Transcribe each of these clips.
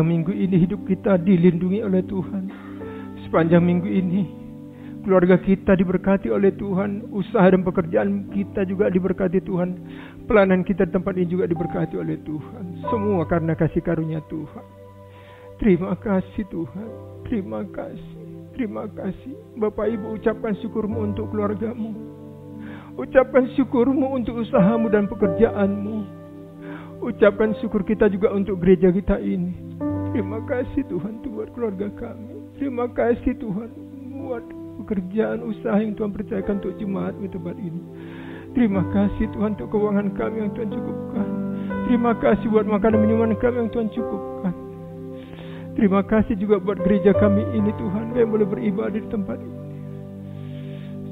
sepanjang minggu ini hidup kita dilindungi oleh Tuhan. Sepanjang minggu ini keluarga kita diberkati oleh Tuhan. Usaha dan pekerjaan kita juga diberkati Tuhan. Pelayanan kita di tempat ini juga diberkati oleh Tuhan. Semua karena kasih karunia Tuhan. Terima kasih Tuhan. Terima kasih. Terima kasih. Bapak Ibu, ucapkan syukurmu untuk keluargamu. Ucapkan syukurmu untuk usahamu dan pekerjaanmu. Ucapkan syukur kita juga untuk gereja kita ini. Terima kasih Tuhan buat keluarga kami. Terima kasih Tuhan buat pekerjaan usaha yang Tuhan percayakan untuk jemaat di tempat ini. Terima kasih Tuhan untuk keuangan kami yang Tuhan cukupkan. Terima kasih buat makanan minuman kami yang Tuhan cukupkan. Terima kasih juga buat gereja kami ini Tuhan, yang boleh beribadah di tempat ini.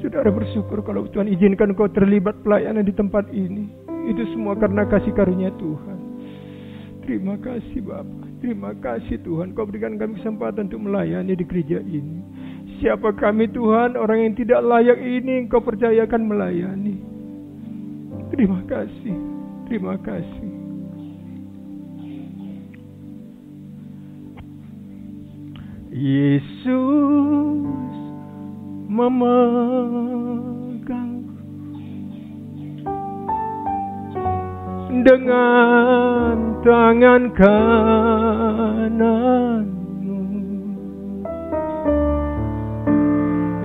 Saudara bersyukur kalau Tuhan izinkan kau terlibat pelayanan di tempat ini. Itu semua karena kasih karunia Tuhan. Terima kasih Bapa. Terima kasih Tuhan, kau berikan kami kesempatan untuk melayani di gereja ini. Siapa kami Tuhan, orang yang tidak layak ini Engkau percayakan melayani. Terima kasih. Terima kasih. Yesus memegang dengan tangan kananmu.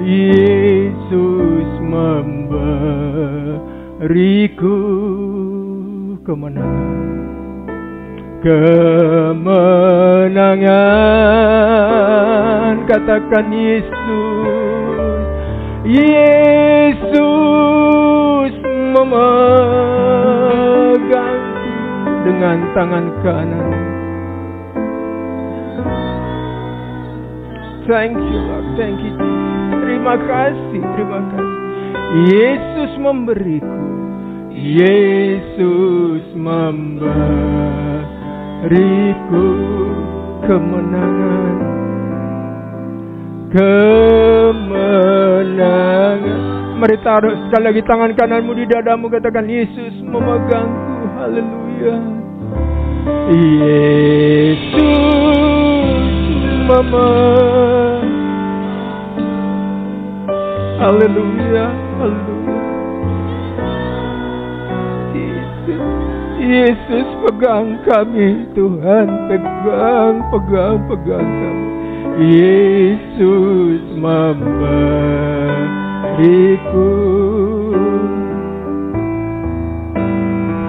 Yesus memberiku kemenangan. Katakan Yesus. Yesus memegang dengan tangan kanan. Thank you Lord, thank you. Terima kasih, terima kasih. Yesus memberiku, Yesus memberiku kemenangan, kemenangan. Mari taruh sekali lagi tangan kananmu di dadamu, katakan Yesus memegangku. Haleluya. Yesus memegang. Haleluya, haleluya. Yesus pegang kami Tuhan, pegang kami. Yesus memberiku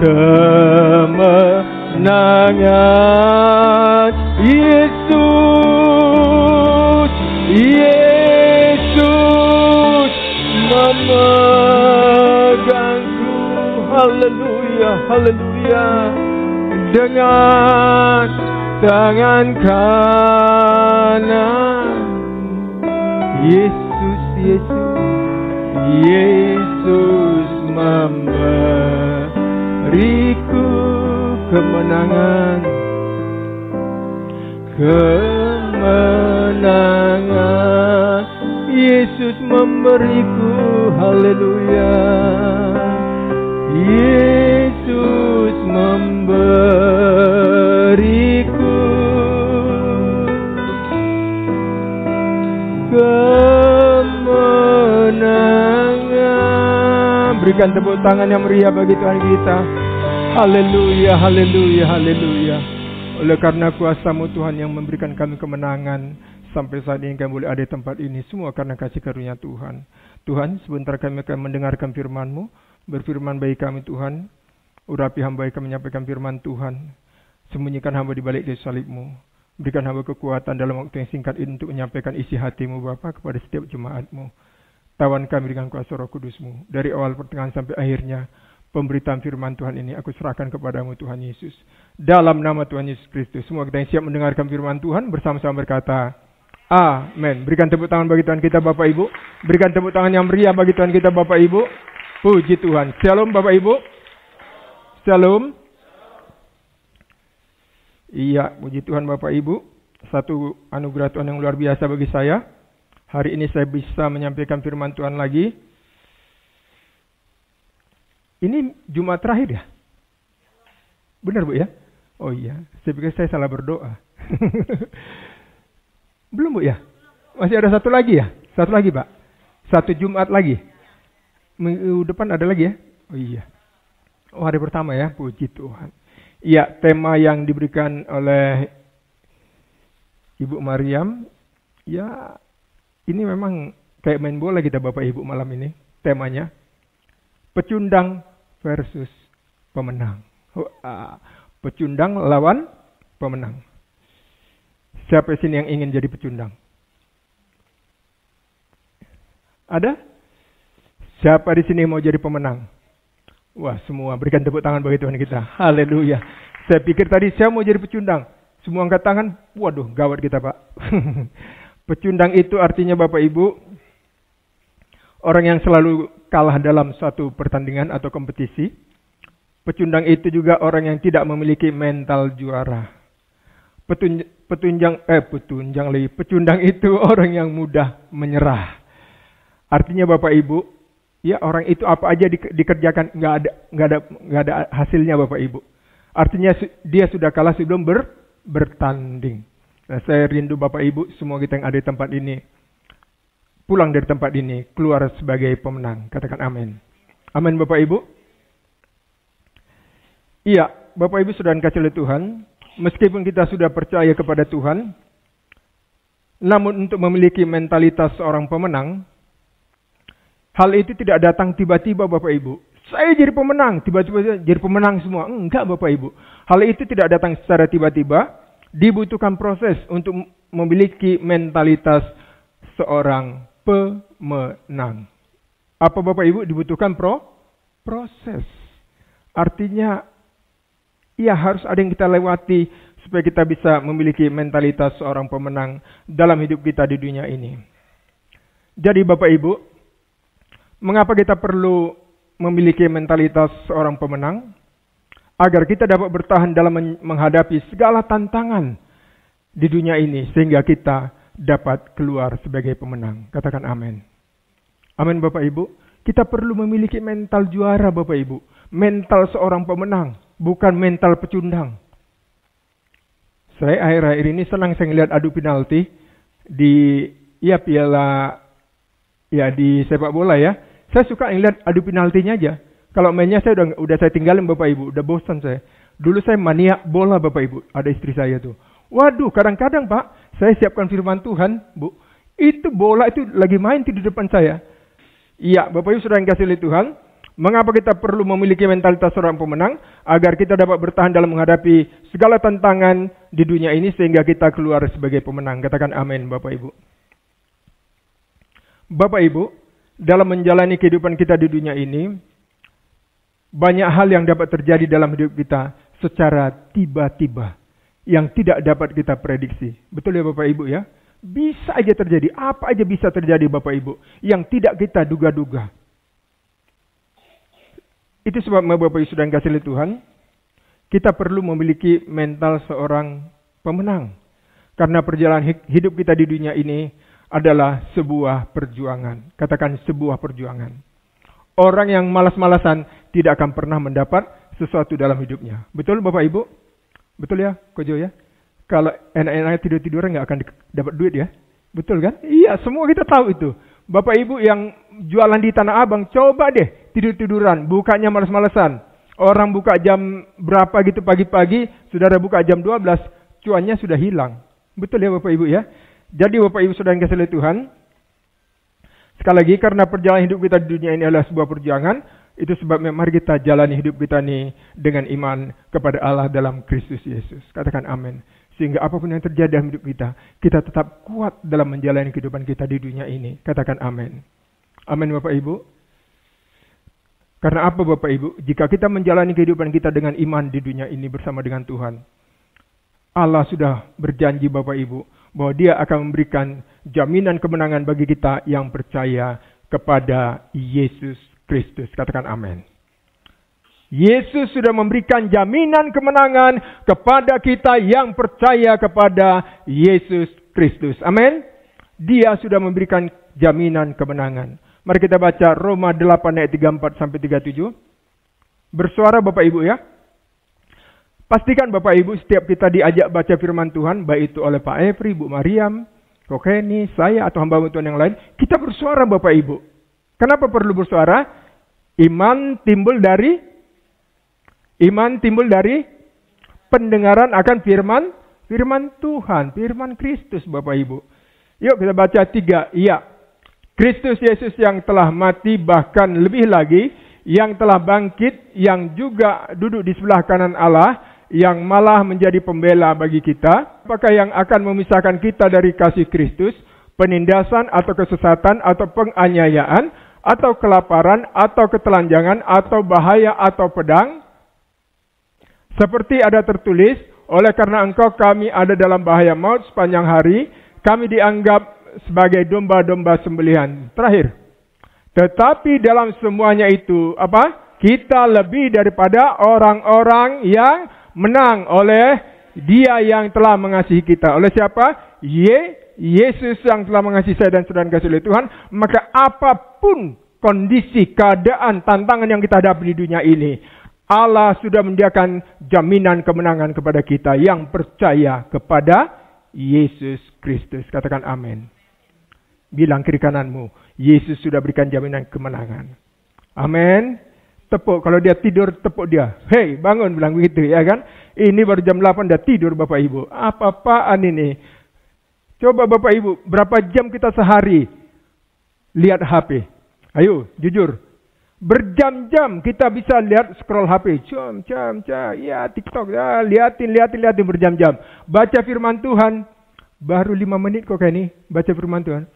kemenangan. Yesus memegangku. Haleluya, haleluya. Dengan tangan kanan. Yesus memberiku kemenangan, kemenangan. Yesus memberiku, haleluya. Yesus memberiku kemenangan. Berikan tepuk tangan yang meriah bagi Tuhan kita. Haleluya, haleluya, haleluya. Oleh karena kuasa-Mu Tuhan yang memberikan kami kemenangan sampai saat ini kami boleh ada di tempat ini, semua karena kasih karunia Tuhan. Tuhan, sebentar kami akan mendengarkan firman-Mu. Berfirman bagi kami Tuhan. Urapi hamba kami menyampaikan firman Tuhan. Sembunyikan hamba di balik dari salib-Mu. Berikan hamba kekuatan dalam waktu yang singkat ini untuk menyampaikan isi hati-Mu Bapa kepada setiap jemaat-Mu. Tawan kami dengan kuasa Roh Kudus-Mu. Dari awal pertengahan sampai akhirnya pemberitaan firman Tuhan ini aku serahkan kepadamu Tuhan Yesus. Dalam nama Tuhan Yesus Kristus. Semua kita yang siap mendengarkan firman Tuhan bersama-sama berkata amin. Berikan tepuk tangan bagi Tuhan kita Bapak Ibu. Berikan tepuk tangan yang meriah bagi Tuhan kita Bapak Ibu. Puji Tuhan. Shalom Bapak Ibu. Shalom. Iya, puji Tuhan Bapak Ibu. Satu anugerah Tuhan yang luar biasa bagi saya. Hari ini saya bisa menyampaikan firman Tuhan lagi. Ini Jumat terakhir ya? Benar Bu ya? Oh iya, saya pikir saya salah berdoa. Belum Bu ya? Masih ada satu lagi ya? Satu lagi Pak? Satu Jumat lagi? Minggu depan ada lagi ya? Oh iya. Oh hari pertama ya, puji Tuhan. Iya, tema yang diberikan oleh Ibu Mariam, ya ini memang kayak main bola kita Bapak Ibu malam ini. Temanya, pecundang versus pemenang. Pecundang lawan pemenang. Siapa sini yang ingin jadi pecundang? Ada? Siapa di sini mau jadi pemenang? Wah, semua berikan tepuk tangan bagi Tuhan kita. Haleluya. Saya pikir tadi saya mau jadi pecundang. Semua angkat tangan. Waduh, gawat kita Pak. Pecundang itu artinya Bapak Ibu, orang yang selalu kalah dalam suatu pertandingan atau kompetisi. Pecundang itu juga orang yang tidak memiliki mental juara. Pecundang itu orang yang mudah menyerah. Artinya Bapak Ibu, ya orang itu apa aja dikerjakan nggak ada hasilnya Bapak Ibu. Artinya dia sudah kalah sebelum bertanding. Nah, saya rindu Bapak Ibu semua kita yang ada di tempat ini pulang dari tempat ini keluar sebagai pemenang. Katakan amin. Amin Bapak Ibu. Iya, Bapak Ibu sudah dikasih oleh Tuhan. Meskipun kita sudah percaya kepada Tuhan, namun untuk memiliki mentalitas seorang pemenang, hal itu tidak datang tiba-tiba Bapak Ibu. Saya jadi pemenang, tiba-tiba jadi pemenang semua. Enggak Bapak Ibu. Hal itu tidak datang secara tiba-tiba. Dibutuhkan proses untuk memiliki mentalitas seorang pemenang. Apa Bapak Ibu? Dibutuhkan proses. Artinya, ya harus ada yang kita lewati supaya kita bisa memiliki mentalitas seorang pemenang dalam hidup kita di dunia ini. Jadi Bapak Ibu, mengapa kita perlu memiliki mentalitas seorang pemenang? Agar kita dapat bertahan dalam menghadapi segala tantangan di dunia ini. Sehingga kita dapat keluar sebagai pemenang. Katakan amin. Amin Bapak Ibu. Kita perlu memiliki mental juara Bapak Ibu. Mental seorang pemenang. Bukan mental pecundang. Saya akhir-akhir ini senang saya melihat adu penalti di piala di sepak bola ya. Saya suka ngeliat adu penaltinya aja. Kalau mainnya saya udah saya tinggalin Bapak Ibu, udah bosan saya. Dulu saya maniak bola Bapak Ibu, ada istri saya tuh. Waduh, kadang-kadang Pak, saya siapkan firman Tuhan, Bu. Itu bola itu lagi main di depan saya. Iya, Bapak Ibu sudah dikasih oleh Tuhan. Mengapa kita perlu memiliki mentalitas seorang pemenang? Agar kita dapat bertahan dalam menghadapi segala tantangan di dunia ini sehingga kita keluar sebagai pemenang. Katakan amin Bapak Ibu. Bapak Ibu, dalam menjalani kehidupan kita di dunia ini, banyak hal yang dapat terjadi dalam hidup kita secara tiba-tiba. Yang tidak dapat kita prediksi. Betul ya Bapak Ibu ya? Bisa aja terjadi. Apa aja bisa terjadi Bapak Ibu. Yang tidak kita duga-duga. Itu sebabnya Bapak Ibu sudah dikasih oleh Tuhan. Kita perlu memiliki mental seorang pemenang. Karena perjalanan hidup kita di dunia ini adalah sebuah perjuangan. Katakan sebuah perjuangan. Orang yang malas-malasan tidak akan pernah mendapat sesuatu dalam hidupnya. Betul Bapak Ibu? Betul ya Kojo ya? Kalau enak-enak tidur-tiduran nggak akan dapat duit ya? Betul kan? Iya, semua kita tahu itu. Bapak Ibu yang jualan di Tanah Abang, coba deh tidur-tiduran, bukanya malas-malasan. Orang buka jam berapa gitu pagi-pagi, saudara buka jam 12, cuannya sudah hilang. Betul ya Bapak Ibu ya? Jadi Bapak Ibu sudah dikasih oleh Tuhan. Sekali lagi, karena perjalanan hidup kita di dunia ini adalah sebuah perjuangan, itu sebabnya mari kita jalani hidup kita ini dengan iman kepada Allah dalam Kristus Yesus. Katakan amin. Sehingga apapun yang terjadi dalam hidup kita, kita tetap kuat dalam menjalani kehidupan kita di dunia ini. Katakan amin. Amin Bapak Ibu. Karena apa Bapak Ibu? Jika kita menjalani kehidupan kita dengan iman di dunia ini bersama dengan Tuhan, Allah sudah berjanji Bapak Ibu, bahwa Dia akan memberikan jaminan kemenangan bagi kita yang percaya kepada Yesus Kristus. Katakan amin. Yesus sudah memberikan jaminan kemenangan kepada kita yang percaya kepada Yesus Kristus. Amin. Dia sudah memberikan jaminan kemenangan. Mari kita baca Roma 8 ayat 34 sampai 37. Bersuara Bapak Ibu ya. Pastikan Bapak Ibu setiap kita diajak baca firman Tuhan, baik itu oleh Pak Efri, Bu Mariam, Kokeni, saya atau hamba Tuhan yang lain, kita bersuara Bapak Ibu. Kenapa perlu bersuara? Iman timbul dari pendengaran akan firman Tuhan, firman Kristus Bapak Ibu. Yuk kita baca 3. Iya. Kristus Yesus yang telah mati, bahkan lebih lagi yang telah bangkit, yang juga duduk di sebelah kanan Allah, yang malah menjadi pembela bagi kita. Apakah yang akan memisahkan kita dari kasih Kristus? Penindasan atau kesesatan atau penganiayaan atau kelaparan atau ketelanjangan atau bahaya atau pedang? Seperti ada tertulis, oleh karena engkau kami ada dalam bahaya maut sepanjang hari, kami dianggap sebagai domba-domba sembelihan. Terakhir. Tetapi dalam semuanya itu, apa? Kita lebih daripada orang-orang yang menang oleh Dia yang telah mengasihi kita. Oleh siapa? Yesus yang telah mengasihi saya dan saudara kasih oleh Tuhan. Maka apapun kondisi, keadaan, tantangan yang kita hadapi di dunia ini, Allah sudah menyediakan jaminan kemenangan kepada kita yang percaya kepada Yesus Kristus. Katakan amin. Bilang kiri kananmu, Yesus sudah berikan jaminan kemenangan. Amin. Tepuk, kalau dia tidur, tepuk dia. Hei, bangun, bilang begitu, ya kan? Ini baru jam 8, dah tidur Bapak Ibu. Apa-apaan ini? Coba Bapak Ibu, berapa jam kita sehari lihat HP? Ayo, jujur. Berjam-jam kita bisa lihat scroll HP. Ya TikTok, ya, liatin berjam-jam. Baca firman Tuhan, baru 5 menit kok kayak ini, baca firman Tuhan.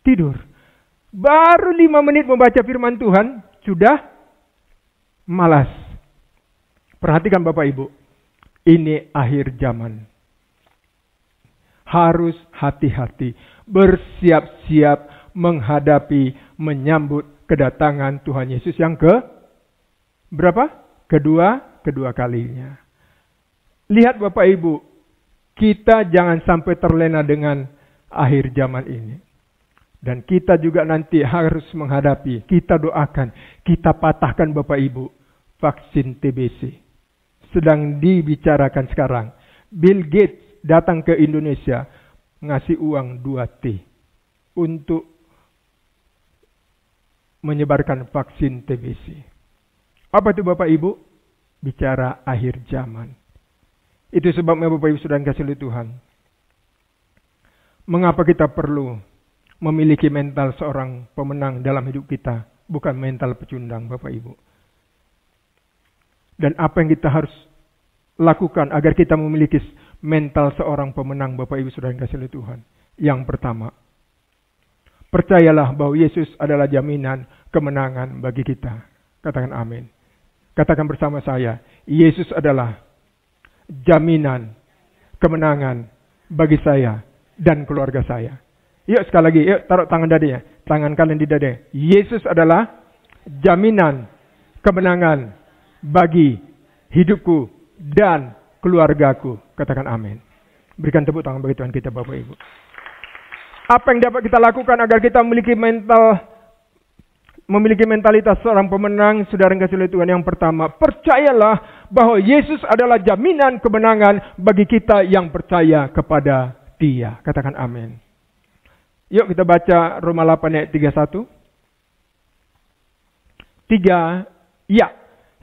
Tidur. Baru 5 menit membaca firman Tuhan, sudah malas. Perhatikan Bapak Ibu, ini akhir zaman. Harus hati-hati, bersiap-siap menghadapi, menyambut kedatangan Tuhan Yesus yang berapa? Kedua kalinya. Lihat Bapak Ibu, kita jangan sampai terlena dengan akhir zaman ini. Dan kita juga nanti harus menghadapi, kita doakan, kita patahkan Bapak Ibu, vaksin TBC. Sedang dibicarakan sekarang. Bill Gates datang ke Indonesia, ngasih uang 2T untuk menyebarkan vaksin TBC. Apa itu Bapak Ibu? Bicara akhir zaman. Itu sebabnya Bapak Ibu sudah kasih oleh Tuhan. Mengapa kita perlu memiliki mental seorang pemenang dalam hidup kita, bukan mental pecundang Bapak Ibu. Dan apa yang kita harus lakukan agar kita memiliki mental seorang pemenang Bapak Ibu sudah kasih oleh Tuhan. Yang pertama, percayalah bahwa Yesus adalah jaminan kemenangan bagi kita. Katakan amin. Katakan bersama saya, Yesus adalah jaminan kemenangan bagi saya dan keluarga saya. Yuk sekali lagi, yuk taruh tangan dadanya. Tangan kalian di dada. Yesus adalah jaminan kemenangan bagi hidupku dan keluargaku. Katakan amin. Berikan tepuk tangan bagi Tuhan kita Bapak Ibu. Apa yang dapat kita lakukan agar kita memiliki mentalitas seorang pemenang? Saudara yang kasih oleh Tuhan, yang pertama, percayalah bahwa Yesus adalah jaminan kemenangan bagi kita yang percaya kepada Dia. Katakan amin. Yuk kita baca Roma 8 ayat 31. 3. Ya.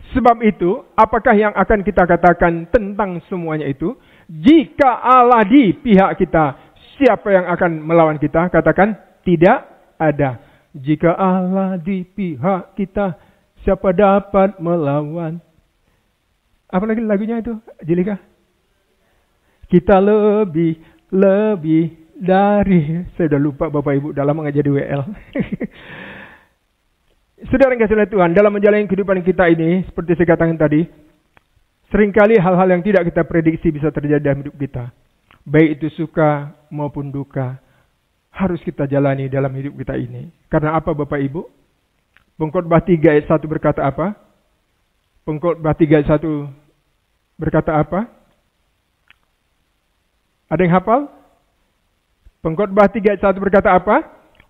Sebab itu, apakah yang akan kita katakan tentang semuanya itu? Jika Allah di pihak kita, siapa yang akan melawan kita? Katakan, tidak ada. Jika Allah di pihak kita, siapa dapat melawan? Apa lagi lagunya itu, Jelika? Kita lebih dari, saya sudah lupa Bapak Ibu dalam mengajar di WL. Saudara yang kasih oleh Tuhan, dalam menjalani kehidupan kita ini, seperti saya katakan tadi, seringkali hal-hal yang tidak kita prediksi bisa terjadi dalam hidup kita. Baik itu suka maupun duka, harus kita jalani dalam hidup kita ini. Karena apa Bapak Ibu? Pengkhotbah 3 ayat 1 berkata apa? Pengkhotbah 3 ayat 1 berkata apa? Ada yang hafal? Pengkhotbah 3 ayat 1 berkata apa?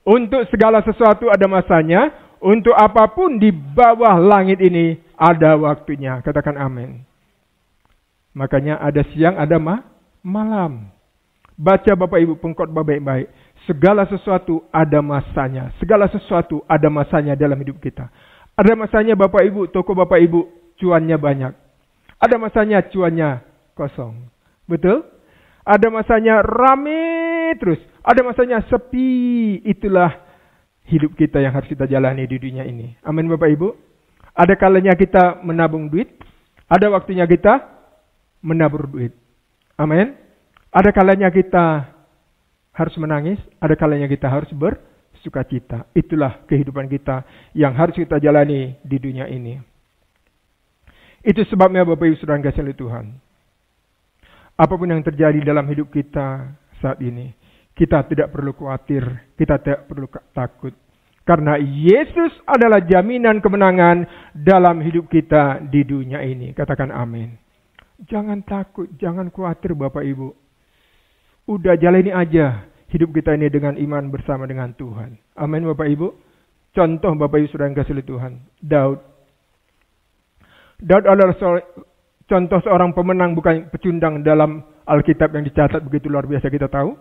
Untuk segala sesuatu ada masanya, untuk apapun di bawah langit ini ada waktunya. Katakan amin. Makanya ada siang, ada malam. Baca Bapak Ibu pengkhotbah baik-baik. Segala sesuatu ada masanya. Segala sesuatu ada masanya dalam hidup kita. Ada masanya Bapak Ibu, toko Bapak Ibu, cuannya banyak. Ada masanya cuannya kosong. Betul? Ada masanya rame terus. Ada masanya sepi. Itulah hidup kita yang harus kita jalani di dunia ini. Amin Bapak Ibu. Ada kalanya kita menabung duit. Ada waktunya kita menabur duit. Amin. Ada kalanya kita harus menangis. Ada kalanya kita harus bersukacita. Itulah kehidupan kita yang harus kita jalani di dunia ini. Itu sebabnya Bapak Ibu Saudara yang kasih oleh Tuhan. Apapun yang terjadi dalam hidup kita saat ini, kita tidak perlu khawatir, kita tidak perlu takut. Karena Yesus adalah jaminan kemenangan dalam hidup kita di dunia ini. Katakan amin. Jangan takut, jangan khawatir Bapak Ibu. Udah jalani aja hidup kita ini dengan iman bersama dengan Tuhan. Amin Bapak Ibu. Contoh Bapak Ibu Saudara yang kasih oleh Tuhan. Daud adalah contoh seorang pemenang, bukan pecundang dalam Alkitab yang dicatat begitu luar biasa kita tahu.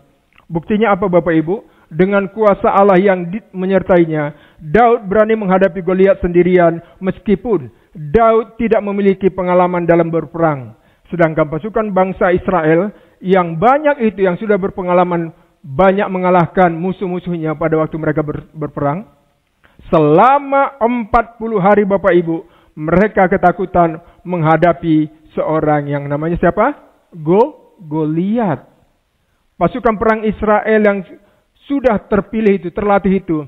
Buktinya apa Bapak Ibu? Dengan kuasa Allah yang menyertainya, Daud berani menghadapi Goliat sendirian meskipun Daud tidak memiliki pengalaman dalam berperang. Sedangkan pasukan bangsa Israel yang banyak itu, yang sudah berpengalaman banyak mengalahkan musuh-musuhnya pada waktu mereka berperang. Selama 40 hari Bapak Ibu, mereka ketakutan menghadapi seorang yang namanya siapa? Goliat. Pasukan perang Israel yang sudah terpilih itu, terlatih itu,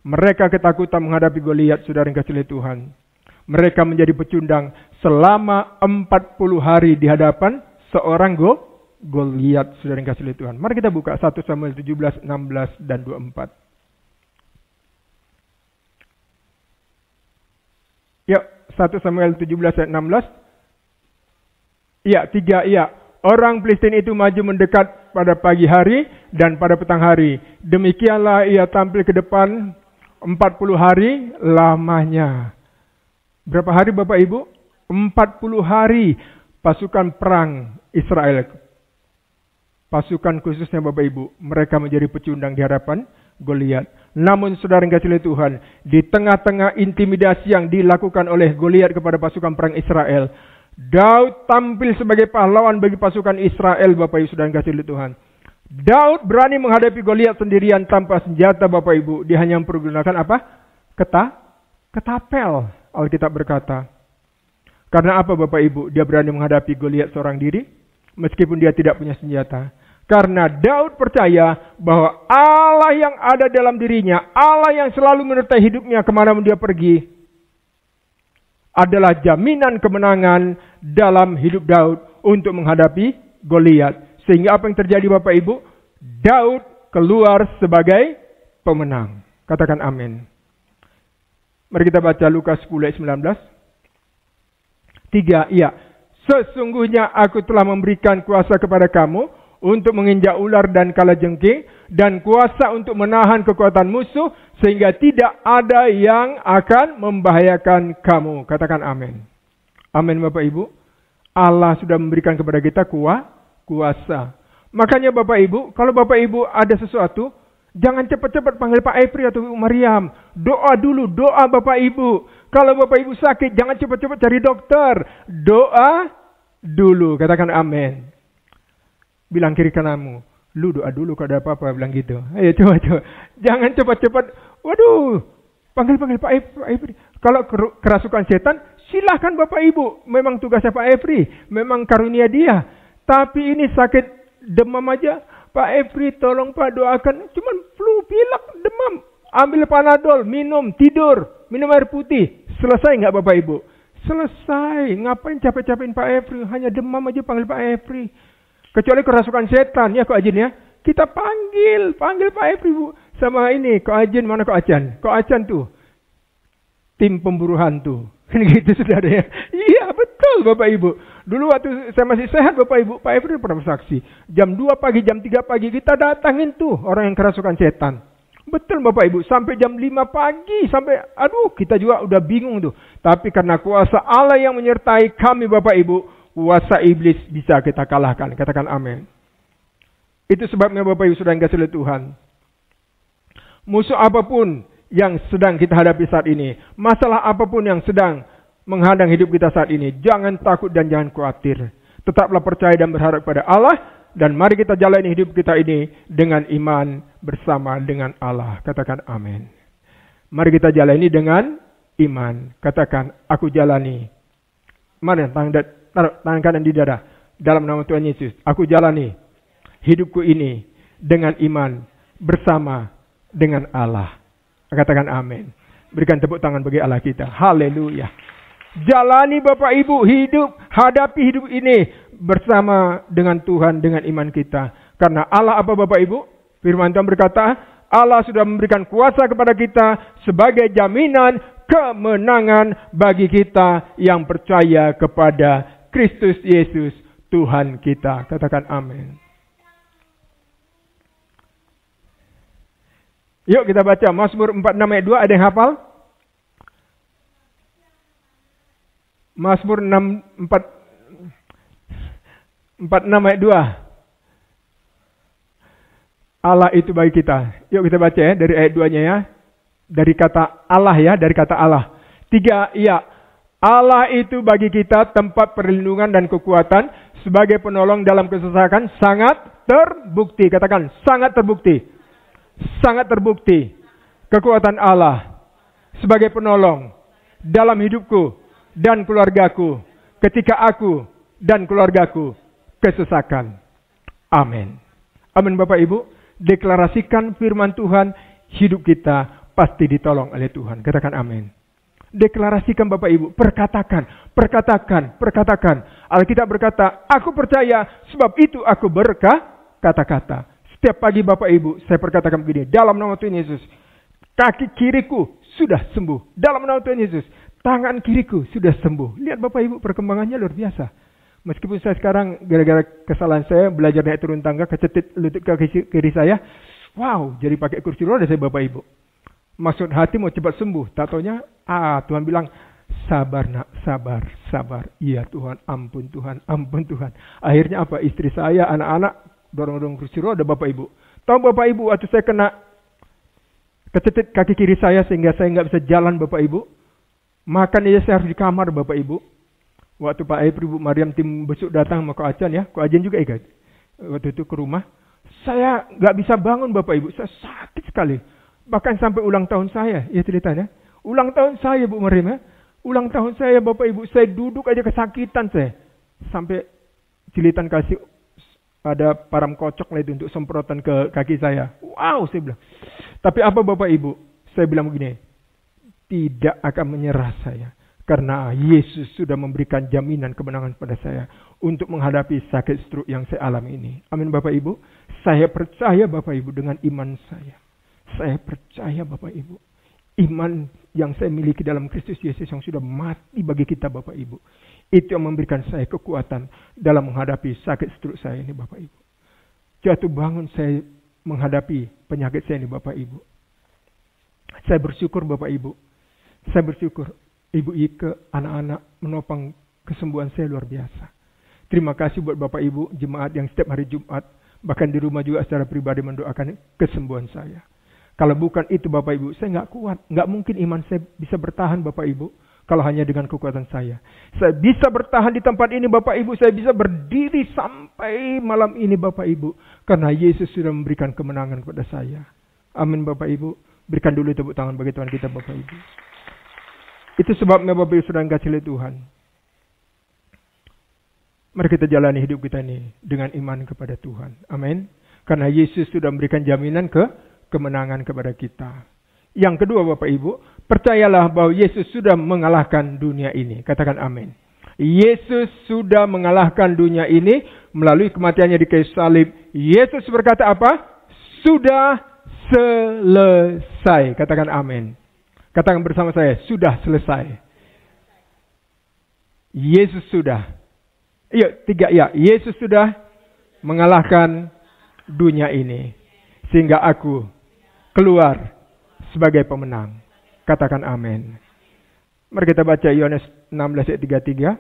mereka ketakutan menghadapi Goliat, saudara yang kasih oleh Tuhan. Mereka menjadi pecundang selama 40 hari di hadapan seorang Goliat, saudara yang kasih oleh Tuhan. Mari kita buka 1 Samuel 17, 16 dan 24. Yuk, 1 Samuel 17 ayat 16. Iya, 3, iya. Orang Filistin itu maju mendekat pada pagi hari dan pada petang hari. Demikianlah ia tampil ke depan 40 hari lamanya. Berapa hari Bapak Ibu? 40 hari pasukan perang Israel. Pasukan khususnya Bapak Ibu. Mereka menjadi pecundang di hadapan Goliat. Namun saudara yang kasih oleh Tuhan, di tengah-tengah intimidasi yang dilakukan oleh Goliat kepada pasukan perang Israel, Daud tampil sebagai pahlawan bagi pasukan Israel, Bapak Ibu saudara yang kasih oleh Tuhan. Daud berani menghadapi Goliat sendirian tanpa senjata Bapak Ibu. Dia hanya mempergunakan apa? Ketapel, Alkitab berkata. Karena apa Bapak Ibu? Dia berani menghadapi Goliat seorang diri, meskipun dia tidak punya senjata. Karena Daud percaya bahwa Allah yang ada dalam dirinya, Allah yang selalu menyertai hidupnya kemana dia pergi, adalah jaminan kemenangan dalam hidup Daud untuk menghadapi Goliat. Sehingga apa yang terjadi Bapak Ibu? Daud keluar sebagai pemenang. Katakan amin. Mari kita baca Lukas 10 ayat 19. 3, iya. Sesungguhnya aku telah memberikan kuasa kepada kamu untuk menginjak ular dan kalajengking, dan kuasa untuk menahan kekuatan musuh, sehingga tidak ada yang akan membahayakan kamu. Katakan amin. Amin Bapak Ibu. Allah sudah memberikan kepada kita kuasa. Makanya Bapak Ibu, kalau Bapak Ibu ada sesuatu, jangan cepat-cepat panggil Pak Epri atau Ibu Mariam. Doa dulu, doa Bapak Ibu. Kalau Bapak Ibu sakit, jangan cepat-cepat cari dokter. Doa dulu. Katakan amin. Bilang kiri kananmu, lu doa dulu kalau ada apa-apa, bilang gitu. Ayo coba. Jangan cepat-cepat, waduh, panggil Pak Epri. Kalau kerasukan setan, silahkan Bapak Ibu. Memang tugasnya Pak Epri, memang karunia dia. Tapi ini sakit demam aja, Pak Epri tolong Pak doakan. Cuman flu, pilek, demam. Ambil Panadol, minum, tidur, minum air putih. Selesai nggak Bapak Ibu? Selesai. Ngapain capek-capekin Pak Epri? Hanya demam aja panggil Pak Epri. Kecuali kerasukan setan, ya Ko Ajin ya. Kita panggil Pak Epri Bu. Sama ini, Ko Ajin, mana Ko Acan? Ko Acan tuh, tim pemburu hantu. Gitu saudara ya. Iya betul Bapak Ibu. Dulu waktu saya masih sehat Bapak Ibu, Pak Epri pernah bersaksi. Jam 2 pagi, jam 3 pagi kita datangin tuh orang yang kerasukan setan. Betul Bapak Ibu, sampai jam 5 pagi, kita juga udah bingung tuh. Tapi karena kuasa Allah yang menyertai kami Bapak Ibu, kuasa iblis bisa kita kalahkan. Katakan amin. Itu sebabnya Bapak Ibu Saudara yang kasih oleh Tuhan. Musuh apapun yang sedang kita hadapi saat ini, masalah apapun yang sedang menghadang hidup kita saat ini, jangan takut dan jangan khawatir. Tetaplah percaya dan berharap pada Allah, dan mari kita jalani hidup kita ini dengan iman bersama dengan Allah. Katakan amin. Mari kita jalani dengan iman. Katakan, aku jalani. Mari tangan kanan di dada. Dalam nama Tuhan Yesus, aku jalani hidupku ini dengan iman bersama dengan Allah. Katakan amin. Berikan tepuk tangan bagi Allah kita. Haleluya. Jalani Bapak Ibu hadapi hidup ini bersama dengan Tuhan, dengan iman kita. Karena Allah apa Bapak Ibu? Firman Tuhan berkata, Allah sudah memberikan kuasa kepada kita sebagai jaminan kemenangan bagi kita yang percaya kepada Kristus Yesus Tuhan kita. Katakan amin. Yuk kita baca Mazmur 46 ayat 2. Ada yang hafal? Mazmur 46 ayat 2. Allah itu bagi kita. Yuk kita baca ya dari ayat 2-nya ya. Dari kata Allah ya, dari kata Allah. 3, ya. Allah itu bagi kita tempat perlindungan dan kekuatan sebagai penolong dalam kesesakan sangat terbukti. Katakan, sangat terbukti. Sangat terbukti. Kekuatan Allah sebagai penolong dalam hidupku dan keluargaku ketika aku dan keluargaku kesesakan. Amin. Amin Bapak Ibu. Deklarasikan firman Tuhan, hidup kita pasti ditolong oleh Tuhan. Katakan amin. Deklarasikan Bapak Ibu, perkatakan. Alkitab berkata, aku percaya sebab itu aku berkata-kata. Setiap pagi Bapak Ibu, saya perkatakan begini, dalam nama Tuhan Yesus, kaki kiriku sudah sembuh. Dalam nama Tuhan Yesus, tangan kiriku sudah sembuh. Lihat Bapak Ibu, perkembangannya luar biasa. Meskipun saya sekarang gara-gara kesalahan saya belajar naik turun tangga, kecetit lutut kaki kiri saya. Wow, jadi pakai kursi roda saya Bapak Ibu. Maksud hati mau cepat sembuh. Tak taunya, Tuhan bilang, sabar nak, sabar. Iya Tuhan, ampun Tuhan. Akhirnya apa? Istri saya, anak-anak, dorong-dorong kursi roda Bapak Ibu. Tahu Bapak Ibu, waktu saya kena kecetit kaki kiri saya sehingga saya nggak bisa jalan Bapak Ibu. Makan aja saya harus di kamar Bapak Ibu. Waktu Pak Aib, Ibu Mariam tim besuk datang sama Ko Ajan ya. Ko Ajan juga ikut. Waktu itu ke rumah. Saya nggak bisa bangun Bapak Ibu. Saya sakit sekali. Bahkan sampai ulang tahun saya. Ya ceritanya. Ulang tahun saya Bu Mariam ya. Ulang tahun saya Bapak Ibu. Saya duduk aja kesakitan saya. Sampai jilitan kasih ada param kocok lah itu untuk semprotan ke kaki saya. Wow, saya bilang. Tapi apa Bapak Ibu? Saya bilang begini. Tidak akan menyerah saya. Karena Yesus sudah memberikan jaminan kemenangan pada saya. Untuk menghadapi sakit stroke yang saya alami ini. Amin Bapak Ibu. Saya percaya Bapak Ibu dengan iman saya. Saya percaya Bapak Ibu. Iman yang saya miliki dalam Kristus Yesus yang sudah mati bagi kita Bapak Ibu. Itu yang memberikan saya kekuatan dalam menghadapi sakit stroke saya ini Bapak Ibu. Jatuh bangun saya menghadapi penyakit saya ini Bapak Ibu. Saya bersyukur Bapak Ibu. Saya bersyukur Ibu Ike, anak-anak menopang kesembuhan saya luar biasa. Terima kasih buat Bapak Ibu, jemaat yang setiap hari Jumat, bahkan di rumah juga secara pribadi mendoakan kesembuhan saya. Kalau bukan itu Bapak Ibu, saya nggak kuat. Nggak mungkin iman saya bisa bertahan Bapak Ibu. Kalau hanya dengan kekuatan saya. Saya bisa bertahan di tempat ini Bapak Ibu. Saya bisa berdiri sampai malam ini Bapak Ibu. Karena Yesus sudah memberikan kemenangan kepada saya. Amin Bapak Ibu. Berikan dulu tepuk tangan bagi Tuhan kita Bapak Ibu. Itu sebabnya Bapak Ibu sudah kasih oleh Tuhan. Mari kita jalani hidup kita ini dengan iman kepada Tuhan. Amin. Karena Yesus sudah memberikan jaminan kemenangan kepada kita. Yang kedua Bapak Ibu, percayalah bahwa Yesus sudah mengalahkan dunia ini. Katakan amin. Yesus sudah mengalahkan dunia ini melalui kematiannya di kayu salib. Yesus berkata apa? Sudah selesai. Katakan amin. Katakan bersama saya, sudah selesai. Yesus sudah. Yuk, 3 ya. Yesus sudah mengalahkan dunia ini. Sehingga aku keluar sebagai pemenang. Katakan amin. Mari kita baca Yohanes 16 ayat 33.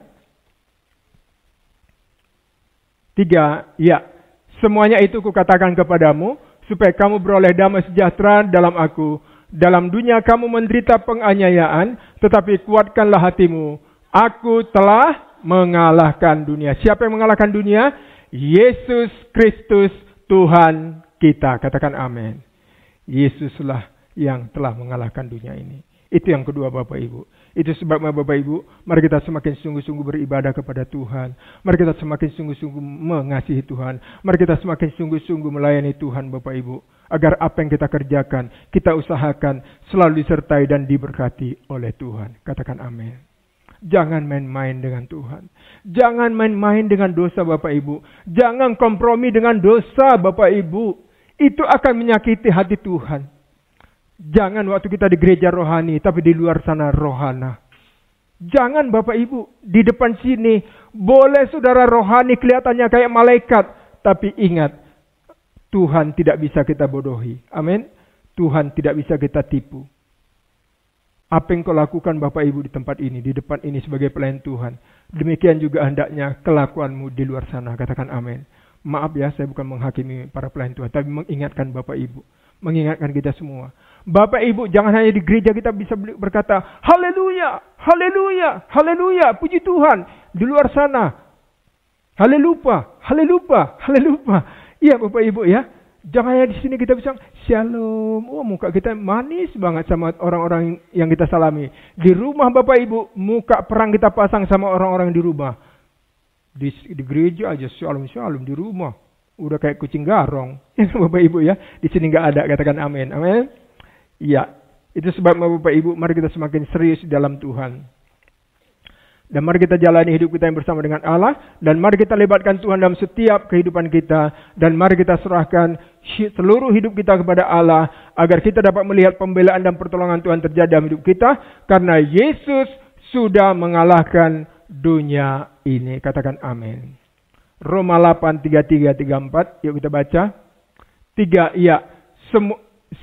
3, ya, semuanya itu kukatakan kepadamu, supaya kamu beroleh damai sejahtera dalam aku. Dalam dunia kamu menderita penganiayaan, tetapi kuatkanlah hatimu. Aku telah mengalahkan dunia. Siapa yang mengalahkan dunia? Yesus Kristus Tuhan kita. Katakan amin. Yesuslah yang telah mengalahkan dunia ini. Itu yang kedua Bapak Ibu. Itu sebabnya Bapak Ibu, mari kita semakin sungguh-sungguh beribadah kepada Tuhan. Mari kita semakin sungguh-sungguh mengasihi Tuhan. Mari kita semakin sungguh-sungguh melayani Tuhan Bapak Ibu. Agar apa yang kita kerjakan, kita usahakan selalu disertai dan diberkati oleh Tuhan. Katakan amin. Jangan main-main dengan Tuhan. Jangan main-main dengan dosa Bapak Ibu. Jangan kompromi dengan dosa Bapak Ibu. Itu akan menyakiti hati Tuhan. Jangan waktu kita di gereja rohani, tapi di luar sana rohana. Jangan Bapak Ibu, di depan sini boleh saudara rohani kelihatannya kayak malaikat. Tapi ingat, Tuhan tidak bisa kita bodohi. Amin. Tuhan tidak bisa kita tipu. Apa yang kau lakukan Bapak Ibu di tempat ini, di depan ini sebagai pelayan Tuhan. Demikian juga hendaknya kelakuanmu di luar sana. Katakan amin. Maaf ya, saya bukan menghakimi para pelayan Tuhan, tapi mengingatkan Bapak Ibu. Mengingatkan kita semua. Bapak Ibu, jangan hanya di gereja kita bisa berkata, haleluya, haleluya, haleluya, puji Tuhan. Di luar sana, haleluya, haleluya, haleluya. Iya Bapak Ibu ya. Jangan hanya di sini kita bisa shalom. Oh, muka kita manis banget sama orang-orang yang kita salami. Di rumah Bapak Ibu, muka perang kita pasang sama orang-orang di rumah. Di gereja aja shalom-shalom, di rumah udah kayak kucing garong. Bapak Ibu ya. Di sini nggak ada, katakan amin. Amin. Iya, itu sebabnya Bapak Ibu, mari kita semakin serius dalam Tuhan. Dan mari kita jalani hidup kita yang bersama dengan Allah. Dan mari kita libatkan Tuhan dalam setiap kehidupan kita. Dan mari kita serahkan seluruh hidup kita kepada Allah. Agar kita dapat melihat pembelaan dan pertolongan Tuhan terjadi dalam hidup kita. Karena Yesus sudah mengalahkan dunia ini. Katakan amin. Roma 8, 33, 34. Yuk kita baca. 3, ya.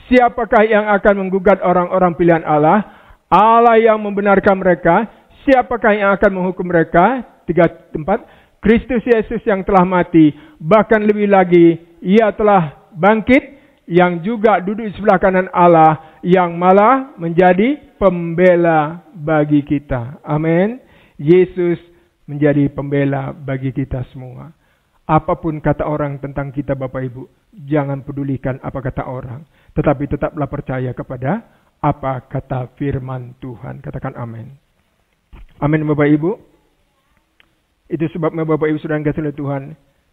Siapakah yang akan menggugat orang-orang pilihan Allah? Allah yang membenarkan mereka. Siapakah yang akan menghukum mereka? 3, 4. Kristus Yesus yang telah mati. Bahkan lebih lagi, Ia telah bangkit. Yang juga duduk di sebelah kanan Allah. Yang malah menjadi pembela bagi kita. Amin. Yesus menjadi pembela bagi kita semua. Apapun kata orang tentang kita Bapak Ibu, jangan pedulikan apa kata orang. Tetapi tetaplah percaya kepada apa kata firman Tuhan. Katakan amin. Amin Bapak Ibu. Itu sebabnya Bapak Ibu sudah dikasihi oleh Tuhan.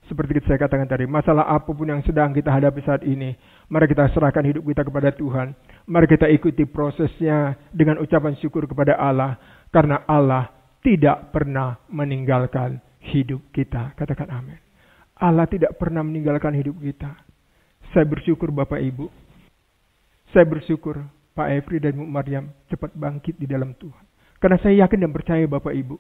Seperti saya katakan tadi, masalah apapun yang sedang kita hadapi saat ini, mari kita serahkan hidup kita kepada Tuhan. Mari kita ikuti prosesnya dengan ucapan syukur kepada Allah. Karena Allah tidak pernah meninggalkan hidup kita. Katakan amin. Allah tidak pernah meninggalkan hidup kita. Saya bersyukur Bapak Ibu. Saya bersyukur Pak Efri dan Bu Maryam cepat bangkit di dalam Tuhan. Karena saya yakin dan percaya Bapak Ibu.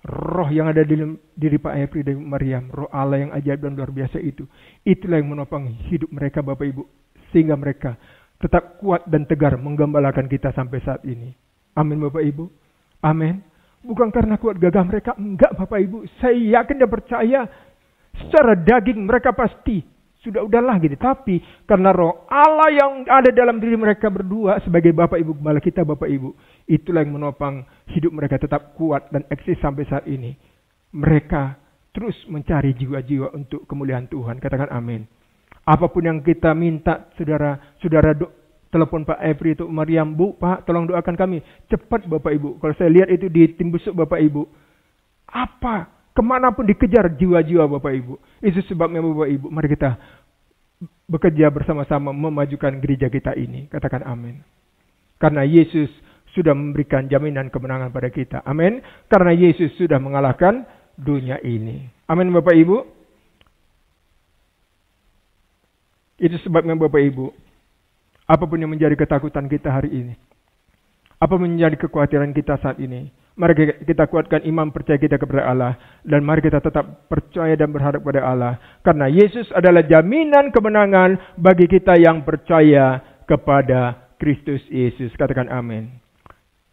Roh yang ada di dalam diri Pak Efri dan Bu Maryam. Roh Allah yang ajaib dan luar biasa itu. Itulah yang menopang hidup mereka Bapak Ibu. Sehingga mereka tetap kuat dan tegar menggembalakan kita sampai saat ini. Amin Bapak Ibu. Amin. Bukan karena kuat gagah mereka. Enggak Bapak Ibu. Saya yakin dan percaya. Secara daging mereka pasti udahlah gitu. Tapi karena roh Allah yang ada dalam diri mereka berdua sebagai Bapak Ibu Gembala kita Bapak Ibu. Itulah yang menopang hidup mereka tetap kuat dan eksis sampai saat ini. Mereka terus mencari jiwa-jiwa untuk kemuliaan Tuhan. Katakan amin. Apapun yang kita minta saudara telepon Pak Efri itu Maryam, Bu, Pak tolong doakan kami. Cepat Bapak Ibu. Kalau saya lihat itu di tim busuk Bapak Ibu. Apa? Kemanapun dikejar jiwa-jiwa Bapak Ibu. Itu sebabnya Bapak Ibu. Mari kita bekerja bersama-sama memajukan gereja kita ini. Katakan amin. Karena Yesus sudah memberikan jaminan kemenangan pada kita. Amin. Karena Yesus sudah mengalahkan dunia ini. Amin Bapak Ibu. Itu sebabnya Bapak Ibu. Apapun yang menjadi ketakutan kita hari ini. Apa menjadi kekhawatiran kita saat ini. Mari kita kuatkan iman percaya kita kepada Allah. Dan mari kita tetap percaya dan berharap kepada Allah. Karena Yesus adalah jaminan kemenangan bagi kita yang percaya kepada Kristus Yesus. Katakan amin.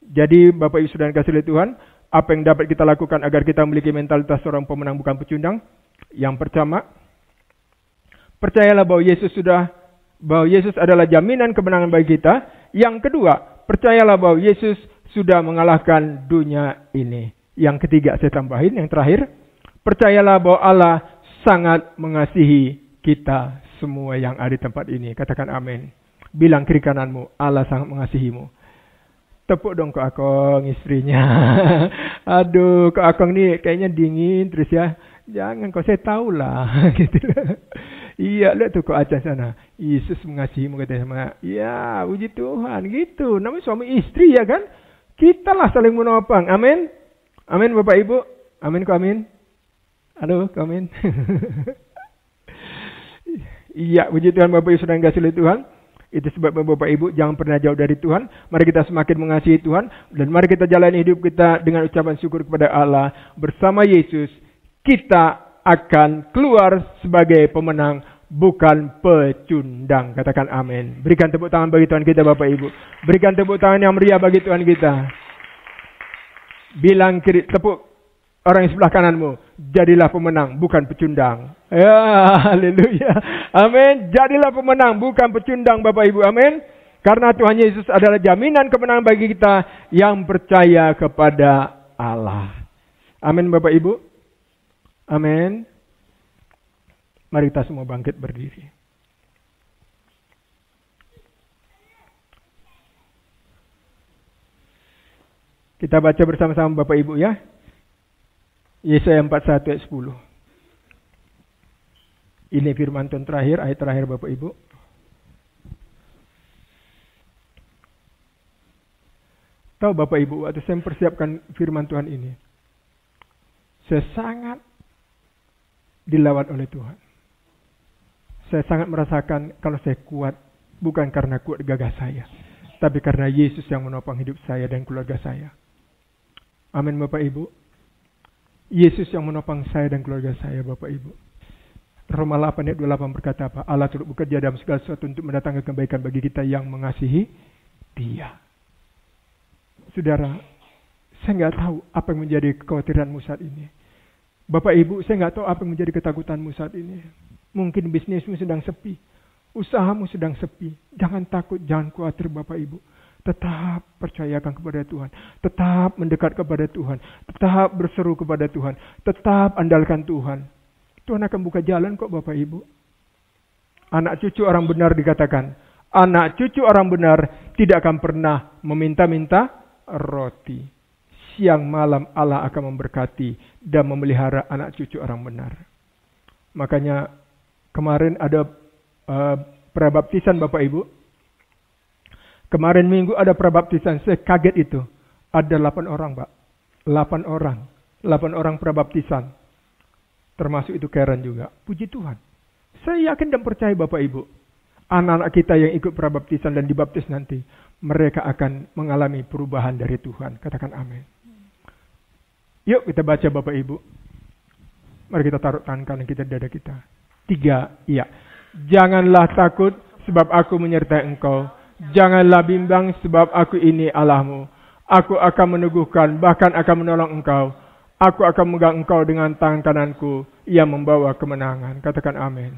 Jadi Bapak Ibu sudah dikasihi oleh Tuhan. Apa yang dapat kita lakukan agar kita memiliki mentalitas seorang pemenang bukan pecundang? Yang pertama, percayalah bahwa Yesus adalah jaminan kemenangan bagi kita. Yang kedua, percayalah bahwa Yesus sudah mengalahkan dunia ini. Yang ketiga, saya tambahin yang terakhir, percayalah bahwa Allah sangat mengasihi kita semua yang ada di tempat ini. Katakan amin. Bilang kiri kananmu, Allah sangat mengasihimu. Tepuk dong ke Akong istrinya. Aduh, ke Akong nih kayaknya dingin terus ya. Jangan, kok saya tahu lah. Gitu lah. Iya, lihat tuh ke Acan sana. Yesus mengasihimu, katanya sama. Ya, puji Tuhan. Gitu. Namanya suami istri ya kan. Kita lah saling menopang. Amin. Amin Bapak Ibu. Amin kok amin. Aduh, kok amin. Iya, puji Tuhan Bapak Ibu sudah kasih oleh Tuhan. Itu sebabnya Bapak Ibu jangan pernah jauh dari Tuhan. Mari kita semakin mengasihi Tuhan. Dan mari kita jalani hidup kita dengan ucapan syukur kepada Allah. Bersama Yesus, kita akan keluar sebagai pemenang, bukan pecundang. Katakan amin. Berikan tepuk tangan bagi Tuhan kita Bapak Ibu. Berikan tepuk tangan yang meriah bagi Tuhan kita. Bilang kiri, tepuk orang yang sebelah kananmu, jadilah pemenang, bukan pecundang. Ya, haleluya. Amin. Jadilah pemenang, bukan pecundang Bapak Ibu. Amin. Karena Tuhan Yesus adalah jaminan kemenangan bagi kita yang percaya kepada Allah. Amin Bapak Ibu. Amin. Mari kita semua bangkit berdiri. Kita baca bersama-sama Bapak Ibu ya. Yesaya 41 ayat 10. Ini firman Tuhan terakhir, ayat terakhir Bapak Ibu. Tahu Bapak Ibu, waktu saya mempersiapkan firman Tuhan ini, saya sangat dilawan oleh Tuhan. Saya sangat merasakan kalau saya kuat, bukan karena kuat gagah saya, tapi karena Yesus yang menopang hidup saya dan keluarga saya. Amin Bapak Ibu. Yesus yang menopang saya dan keluarga saya Bapak Ibu. Roma 8 ayat 28 berkata apa? Allah turut bekerja dalam segala sesuatu untuk mendatangkan kebaikan bagi kita yang mengasihi Dia. Saudara, saya nggak tahu apa yang menjadi kekhawatiranmu saat ini. Bapak Ibu, saya nggak tahu apa yang menjadi ketakutanmu saat ini. Mungkin bisnismu sedang sepi, usahamu sedang sepi. Jangan takut, jangan khawatir Bapak Ibu. Tetap percayakan kepada Tuhan. Tetap mendekat kepada Tuhan. Tetap berseru kepada Tuhan. Tetap andalkan Tuhan. Tuhan akan buka jalan kok Bapak Ibu. Anak cucu orang benar dikatakan. Anak cucu orang benar tidak akan pernah meminta-minta roti. Siang malam Allah akan memberkati dan memelihara anak cucu orang benar. Makanya kemarin ada prabaptisan Bapak Ibu. Kemarin minggu ada prabaptisan, saya kaget itu. Ada 8 orang, Pak. 8 orang. 8 orang prabaptisan. Termasuk itu Karen juga. Puji Tuhan. Saya yakin dan percaya Bapak Ibu. Anak-anak kita yang ikut prabaptisan dan dibaptis nanti, mereka akan mengalami perubahan dari Tuhan. Katakan amin. Yuk kita baca Bapak Ibu. Mari kita taruh tangan kanan kita di dada kita. 3, iya. Janganlah takut sebab aku menyertai engkau. Janganlah bimbang sebab aku ini Allahmu. Aku akan meneguhkan, bahkan akan menolong engkau. Aku akan memegang engkau dengan tangan kananku yang membawa kemenangan. Katakan amin.